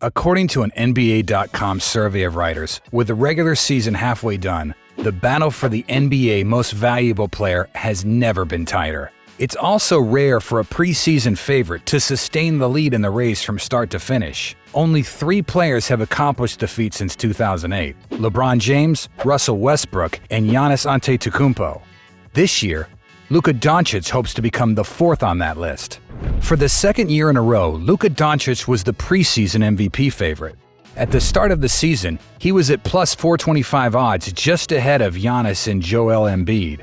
According to an NBA.com survey of writers, with the regular season halfway done, the battle for the NBA Most Valuable Player has never been tighter. It's also rare for a preseason favorite to sustain the lead in the race from start to finish. Only 3 players have accomplished the feat since 2008: LeBron James, Russell Westbrook, and Giannis Antetokounmpo. This year, Luka Doncic hopes to become the 4th on that list. For the second year in a row, Luka Doncic was the preseason MVP favorite. At the start of the season, he was at plus 425 odds, just ahead of Giannis and Joel Embiid.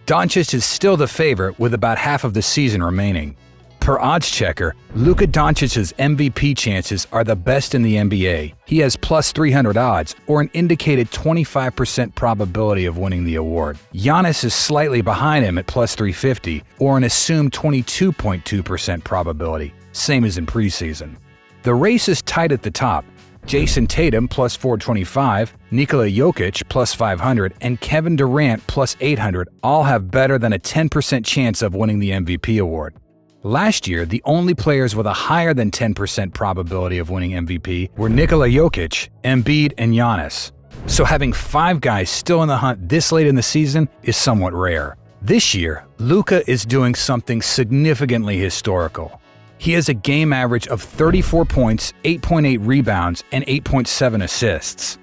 Doncic is still the favorite with about half of the season remaining. Per odds checker, Luka Doncic's MVP chances are the best in the NBA. He has plus 300 odds, or an indicated 25% probability of winning the award. Giannis is slightly behind him at plus 350, or an assumed 22.2% probability, same as in preseason. The race is tight at the top. Jason Tatum plus 425, Nikola Jokic plus 500, and Kevin Durant plus 800 all have better than a 10% chance of winning the MVP award. Last year, the only players with a higher than 10% probability of winning MVP were Nikola Jokic, Embiid, and Giannis. So having 5 guys still in the hunt this late in the season is somewhat rare. This year, Luka is doing something significantly historical. He has a game average of 34 points, 8.8 rebounds, and 8.7 assists.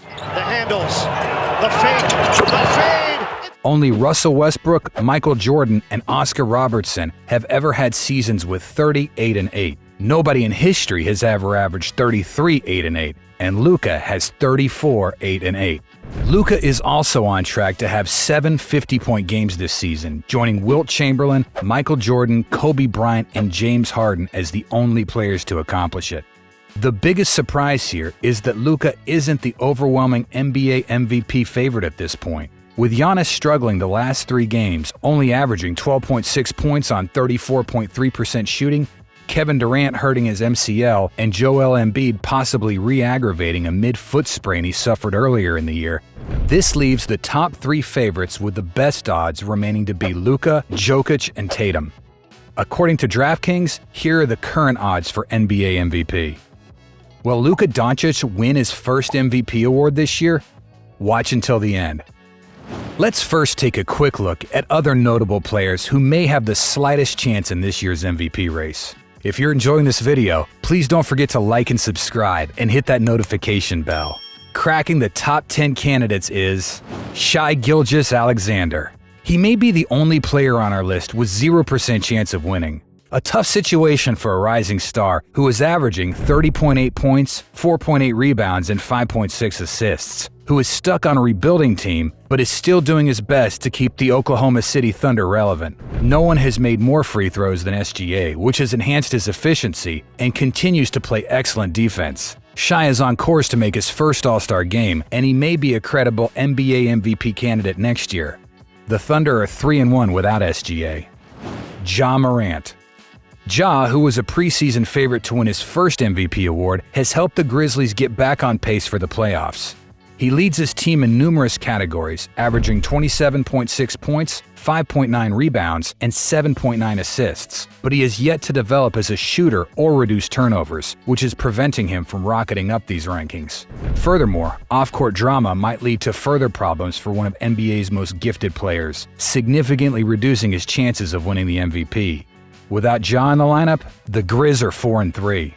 The handles, the fake, the fade! Only Russell Westbrook, Michael Jordan, and Oscar Robertson have ever had seasons with 38 and 8. Nobody in history has ever averaged 33, 8 and 8, and Luka has 34, 8 and 8. Luka is also on track to have 7 50-point games this season, joining Wilt Chamberlain, Michael Jordan, Kobe Bryant, and James Harden as the only players to accomplish it. The biggest surprise here is that Luka isn't the overwhelming NBA MVP favorite at this point. With Giannis struggling the last 3 games, only averaging 12.6 points on 34.3% shooting, Kevin Durant hurting his MCL, and Joel Embiid possibly re-aggravating a mid-foot sprain he suffered earlier in the year, this leaves the top 3 favorites with the best odds remaining to be Luka, Jokic, and Tatum. According to DraftKings, here are the current odds for NBA MVP. Will Luka Doncic win his first MVP award this year? Watch until the end. Let's first take a quick look at other notable players who may have the slightest chance in this year's MVP race. If you're enjoying this video, please don't forget to like and subscribe and hit that notification bell. Cracking the top 10 candidates is Shai Gilgeous-Alexander. He may be the only player on our list with 0% chance of winning. A tough situation for a rising star who is averaging 30.8 points, 4.8 rebounds, and 5.6 assists, who is stuck on a rebuilding team but is still doing his best to keep the Oklahoma City Thunder relevant. No one has made more free throws than SGA, which has enhanced his efficiency and continues to play excellent defense. Shai is on course to make his first All-Star game, and he may be a credible NBA MVP candidate next year. The Thunder are 3-1 without SGA. Ja Morant. Ja, who was a preseason favorite to win his first MVP award, has helped the Grizzlies get back on pace for the playoffs. He leads his team in numerous categories, averaging 27.6 points, 5.9 rebounds, and 7.9 assists, but he has yet to develop as a shooter or reduce turnovers, which is preventing him from rocketing up these rankings. Furthermore, off-court drama might lead to further problems for one of NBA's most gifted players, significantly reducing his chances of winning the MVP. Without Ja in the lineup, the Grizz are 4-3.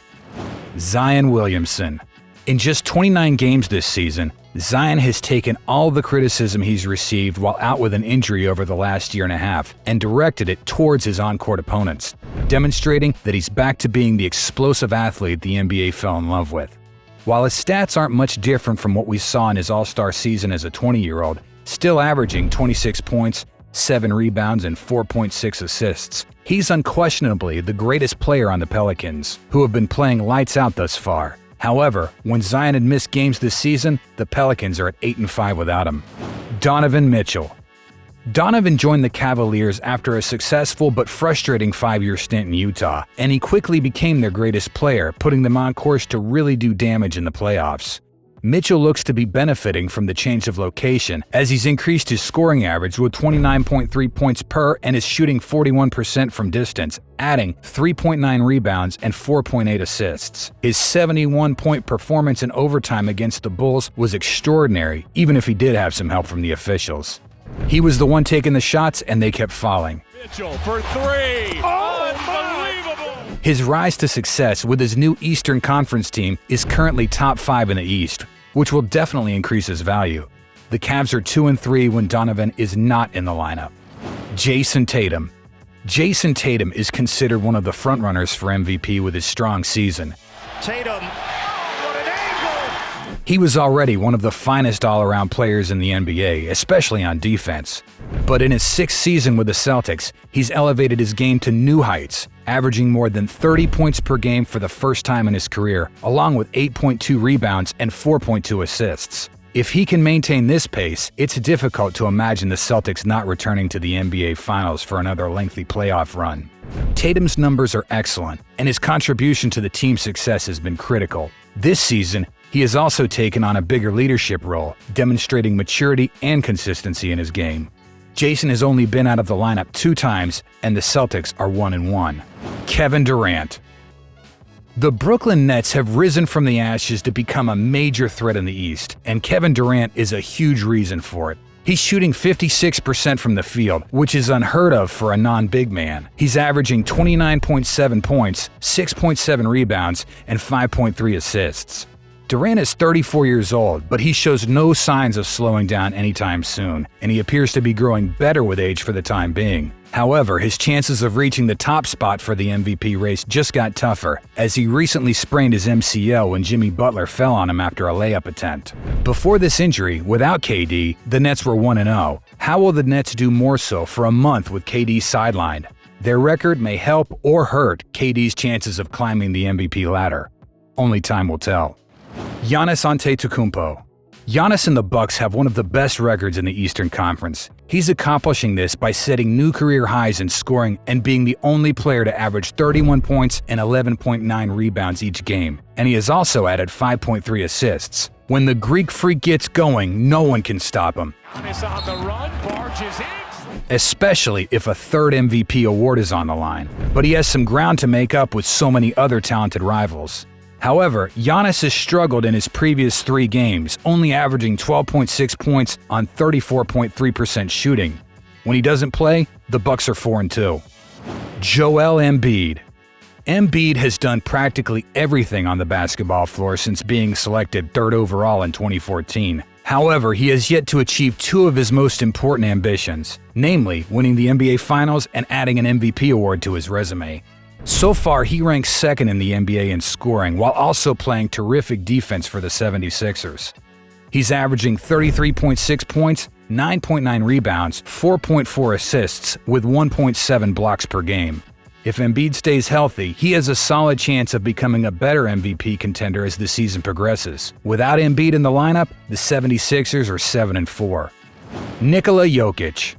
Zion Williamson. In just 29 games this season, Zion has taken all the criticism he's received while out with an injury over the last year and a half and directed it towards his on-court opponents, demonstrating that he's back to being the explosive athlete the NBA fell in love with. While his stats aren't much different from what we saw in his All-Star season as a 20-year-old, still averaging 26 points, 7 rebounds, and 4.6 assists, he's unquestionably the greatest player on the Pelicans, who have been playing lights out thus far. However, when Zion had missed games this season, the Pelicans are at 8-5 without him. Donovan Mitchell. Donovan joined the Cavaliers after a successful but frustrating 5-year stint in Utah, and he quickly became their greatest player, putting them on course to really do damage in the playoffs. Mitchell looks to be benefiting from the change of location as he's increased his scoring average with 29.3 points per and is shooting 41% from distance, adding 3.9 rebounds and 4.8 assists. His 71-point performance in overtime against the Bulls was extraordinary, even if he did have some help from the officials. He was the one taking the shots and they kept falling. Mitchell for three. Unbelievable! His rise to success with his new Eastern Conference team is currently top 5 in the East, which will definitely increase his value. The Cavs are 2-3 when Donovan is not in the lineup. Jason Tatum. Jason Tatum is considered one of the frontrunners for MVP with his strong season. Tatum, what an angle! He was already one of the finest all-around players in the NBA, especially on defense. But in his 6th season with the Celtics, he's elevated his game to new heights, averaging more than 30 points per game for the first time in his career, along with 8.2 rebounds and 4.2 assists. If he can maintain this pace, it's difficult to imagine the Celtics not returning to the NBA Finals for another lengthy playoff run. Tatum's numbers are excellent, and his contribution to the team's success has been critical. This season, he has also taken on a bigger leadership role, demonstrating maturity and consistency in his game. Jason has only been out of the lineup 2 times, and the Celtics are 1-1. Kevin Durant. The Brooklyn Nets have risen from the ashes to become a major threat in the East, and Kevin Durant is a huge reason for it. He's shooting 56% from the field, which is unheard of for a non-big man. He's averaging 29.7 points, 6.7 rebounds, and 5.3 assists. Durant is 34 years old, but he shows no signs of slowing down anytime soon, and he appears to be growing better with age for the time being. However, his chances of reaching the top spot for the MVP race just got tougher, as he recently sprained his MCL when Jimmy Butler fell on him after a layup attempt. Before this injury, without KD, the Nets were 1-0. How will the Nets do more so for a month with KD sidelined? Their record may help or hurt KD's chances of climbing the MVP ladder. Only time will tell. Giannis Antetokounmpo. Giannis and the Bucks have one of the best records in the Eastern Conference. He's accomplishing this by setting new career highs in scoring and being the only player to average 31 points and 11.9 rebounds each game. And he has also added 5.3 assists. When the Greek Freak gets going, no one can stop him. Giannis on the run, barges in. Especially if a 3rd MVP award is on the line. But he has some ground to make up with so many other talented rivals. However, Giannis has struggled in his previous 3 games, only averaging 12.6 points on 34.3% shooting. When he doesn't play, the Bucks are 4-2. Joel Embiid. Embiid has done practically everything on the basketball floor since being selected 3rd overall in 2014. However, he has yet to achieve 2 of his most important ambitions, namely winning the NBA Finals and adding an MVP award to his resume. So far, he ranks 2nd in the NBA in scoring, while also playing terrific defense for the 76ers. He's averaging 33.6 points, 9.9 rebounds, 4.4 assists, with 1.7 blocks per game. If Embiid stays healthy, he has a solid chance of becoming a better MVP contender as the season progresses. Without Embiid in the lineup, the 76ers are 7-4. Nikola Jokic.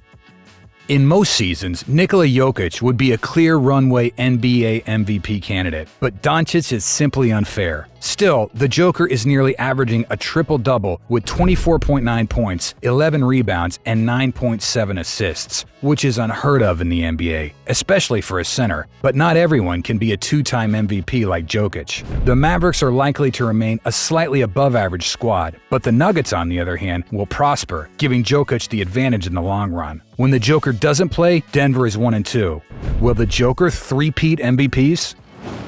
In most seasons, Nikola Jokic would be a clear runway NBA MVP candidate, but Doncic is simply unfair. Still, the Joker is nearly averaging a triple-double with 24.9 points, 11 rebounds, and 9.7 assists, which is unheard of in the NBA, especially for a center. But not everyone can be a 2-time MVP like Jokic. The Mavericks are likely to remain a slightly above-average squad, but the Nuggets, on the other hand, will prosper, giving Jokic the advantage in the long run. When the Joker doesn't play, Denver is 1-2. Will the Joker three-peat MVPs?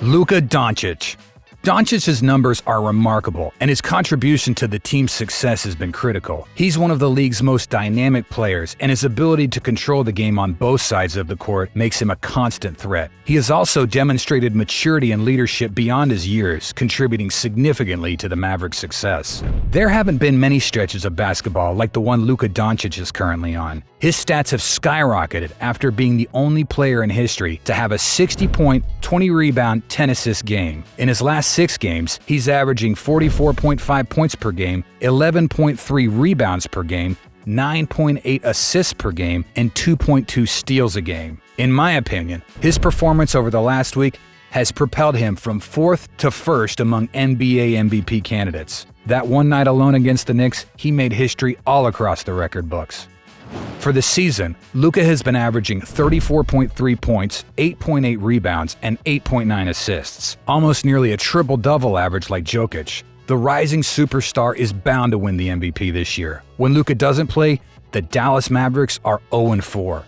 Luka Doncic. Doncic's numbers are remarkable, and his contribution to the team's success has been critical. He's one of the league's most dynamic players, and his ability to control the game on both sides of the court makes him a constant threat. He has also demonstrated maturity and leadership beyond his years, contributing significantly to the Mavericks' success. There haven't been many stretches of basketball like the one Luka Doncic is currently on. His stats have skyrocketed after being the only player in history to have a 60-point, 20-rebound, 10-assist game. In his last 6 games, he's averaging 44.5 points per game, 11.3 rebounds per game, 9.8 assists per game, and 2.2 steals a game. In my opinion, his performance over the last week has propelled him from 4th to 1st among NBA MVP candidates. That one night alone against the Knicks, he made history all across the record books. For the season, Luka has been averaging 34.3 points, 8.8 rebounds, and 8.9 assists, almost nearly a triple-double average like Jokic. The rising superstar is bound to win the MVP this year. When Luka doesn't play, the Dallas Mavericks are 0-4.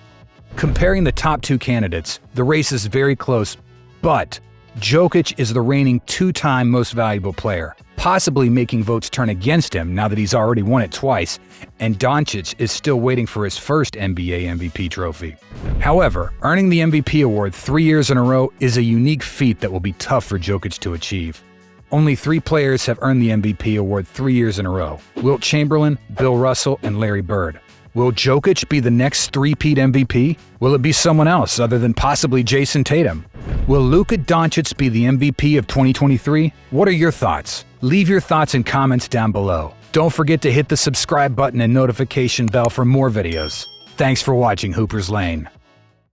Comparing the top two candidates, the race is very close, but Jokic is the reigning two-time most valuable player, possibly making votes turn against him now that he's already won it twice, and Doncic is still waiting for his first NBA MVP trophy. However, earning the MVP award 3 years in a row is a unique feat that will be tough for Jokic to achieve. Only 3 players have earned the MVP award 3 years in a row: Wilt Chamberlain, Bill Russell, and Larry Bird. Will Jokic be the next three-peat MVP? Will it be someone else other than possibly Jason Tatum? Will Luka Doncic be the MVP of 2023? What are your thoughts? Leave your thoughts in comments down below. Don't forget to hit the subscribe button and notification bell for more videos. Thanks for watching Hooper's Lane.